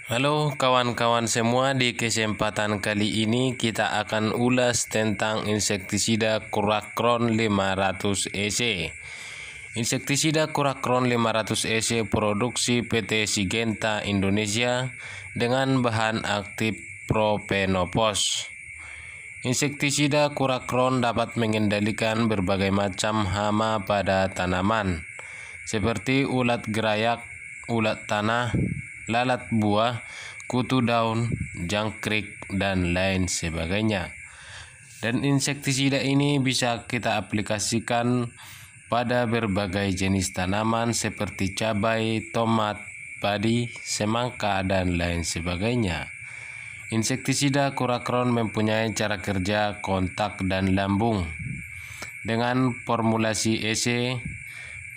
Halo kawan-kawan semua, di kesempatan kali ini kita akan ulas tentang insektisida Kurakron 500 EC. Insektisida Kurakron 500 EC produksi PT Syngenta Indonesia dengan bahan aktif propenopos. Insektisida Kurakron dapat mengendalikan berbagai macam hama pada tanaman, seperti ulat gerayak, ulat tanah, lalat buah, kutu daun, jangkrik, dan lain sebagainya. Dan insektisida ini bisa kita aplikasikan pada berbagai jenis tanaman seperti cabai, tomat, padi, semangka, dan lain sebagainya. Insektisida Kurakron mempunyai cara kerja kontak dan lambung dengan formulasi EC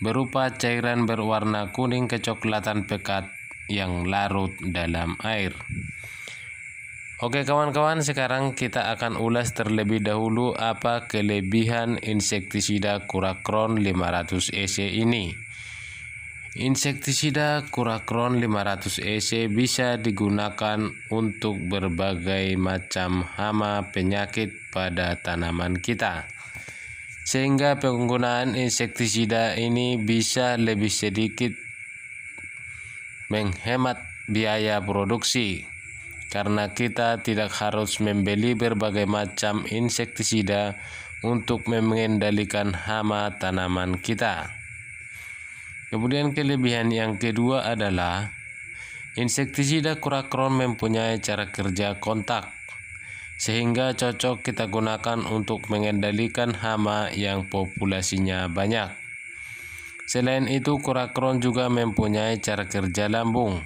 berupa cairan berwarna kuning kecoklatan pekat yang larut dalam air. Oke kawan-kawan, sekarang kita akan ulas terlebih dahulu apa kelebihan insektisida Kurakron 500 EC ini. Insektisida Kurakron 500 EC bisa digunakan untuk berbagai macam hama penyakit pada tanaman kita, sehingga penggunaan insektisida ini bisa lebih sedikit menghemat biaya produksi, karena kita tidak harus membeli berbagai macam insektisida untuk mengendalikan hama tanaman kita. Kemudian kelebihan yang kedua adalah insektisida Kurakron mempunyai cara kerja kontak, sehingga cocok kita gunakan untuk mengendalikan hama yang populasinya banyak. Selain itu, Kurakron juga mempunyai cara kerja lambung.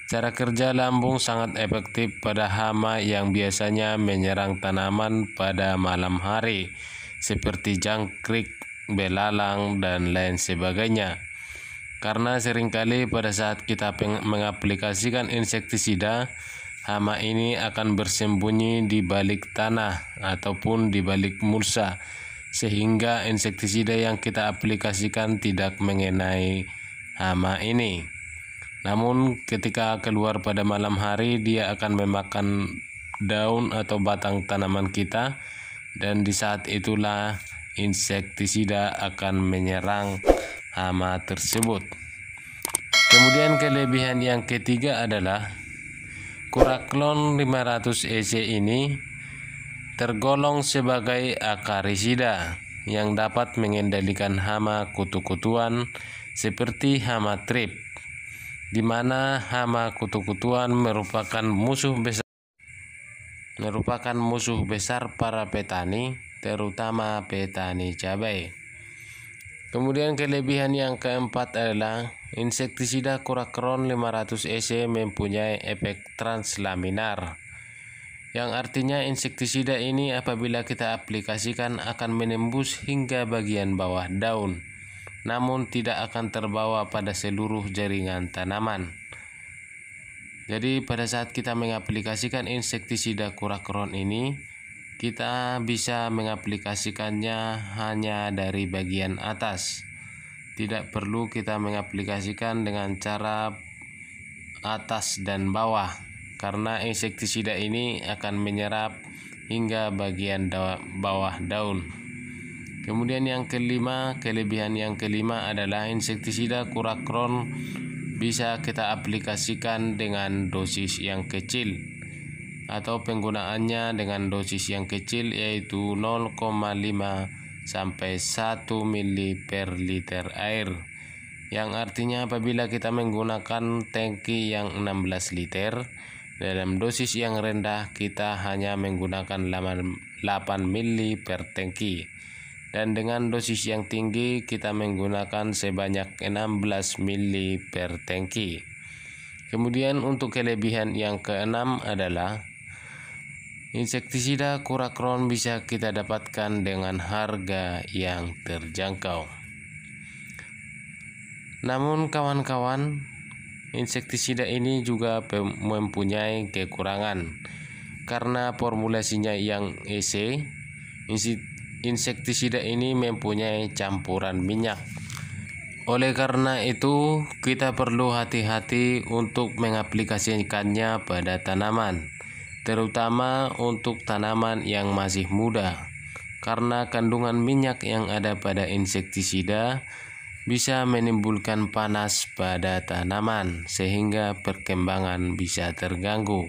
Cara kerja lambung sangat efektif pada hama yang biasanya menyerang tanaman pada malam hari, seperti jangkrik, belalang, dan lain sebagainya. Karena seringkali pada saat kita mengaplikasikan insektisida, hama ini akan bersembunyi di balik tanah ataupun di balik mulsa, sehingga insektisida yang kita aplikasikan tidak mengenai hama ini. Namun ketika keluar pada malam hari, dia akan memakan daun atau batang tanaman kita, dan di saat itulah insektisida akan menyerang hama tersebut. Kemudian kelebihan yang ketiga adalah Kurakron 500 EC ini tergolong sebagai akarisida yang dapat mengendalikan hama kutu-kutuan seperti hama trip, di mana hama kutu-kutuan merupakan musuh besar para petani, terutama petani cabai. Kemudian kelebihan yang keempat adalah insektisida Kurakron 500 EC mempunyai efek translaminar, yang artinya insektisida ini apabila kita aplikasikan akan menembus hingga bagian bawah daun, namun tidak akan terbawa pada seluruh jaringan tanaman. Jadi pada saat kita mengaplikasikan insektisida Kurakron ini, kita bisa mengaplikasikannya hanya dari bagian atas. Tidak perlu kita mengaplikasikan dengan cara atas dan bawah, karena insektisida ini akan menyerap hingga bagian bawah daun. Kemudian yang kelima, kelebihan yang kelima adalah insektisida Kurakron bisa kita aplikasikan dengan dosis yang kecil, atau penggunaannya dengan dosis yang kecil, yaitu 0,5 sampai 1 mili per liter air, yang artinya apabila kita menggunakan tangki yang 16 liter, dalam dosis yang rendah kita hanya menggunakan 8 mili per tangki, dan dengan dosis yang tinggi kita menggunakan sebanyak 16 mili per tangki. Kemudian untuk kelebihan yang keenam adalah insektisida Kurakron bisa kita dapatkan dengan harga yang terjangkau. Namun kawan-kawan, insektisida ini juga mempunyai kekurangan, karena formulasinya yang EC. Insektisida ini mempunyai campuran minyak. Oleh karena itu, kita perlu hati-hati untuk mengaplikasikannya pada tanaman, terutama untuk tanaman yang masih muda, karena kandungan minyak yang ada pada insektisida bisa menimbulkan panas pada tanaman, sehingga perkembangan bisa terganggu.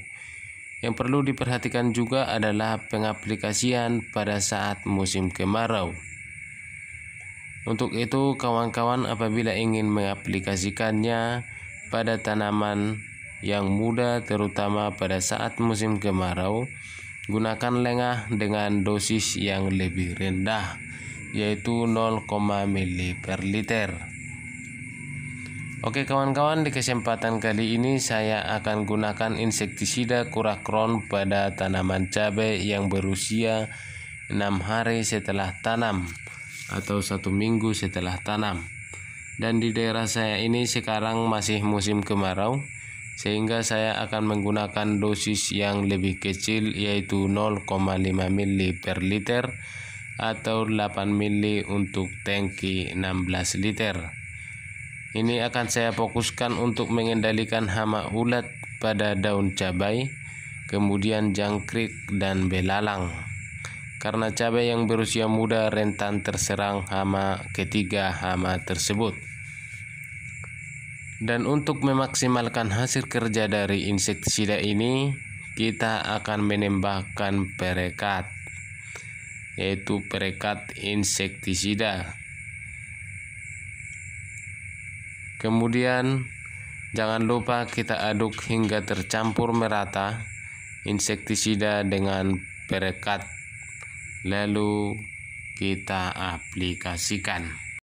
Yang perlu diperhatikan juga adalah pengaplikasian pada saat musim kemarau. Untuk itu, kawan-kawan apabila ingin mengaplikasikannya pada tanaman yang muda terutama pada saat musim kemarau, gunakan lengah dengan dosis yang lebih rendah, yaitu 0, ml per liter. Oke kawan-kawan, di kesempatan kali ini saya akan gunakan insektisida Kurakron pada tanaman cabai yang berusia 6 hari setelah tanam atau 1 minggu setelah tanam. Dan di daerah saya ini sekarang masih musim kemarau, sehingga saya akan menggunakan dosis yang lebih kecil, yaitu 0,5 ml per liter atau 8 ml untuk tangki 16 liter. Ini akan saya fokuskan untuk mengendalikan hama ulat pada daun cabai, kemudian jangkrik dan belalang. Karena cabai yang berusia muda rentan terserang hama ketiga hama tersebut. Dan untuk memaksimalkan hasil kerja dari insektisida ini, kita akan menambahkan perekat, yaitu perekat insektisida. Kemudian jangan lupa kita aduk hingga tercampur merata insektisida dengan perekat, lalu kita aplikasikan.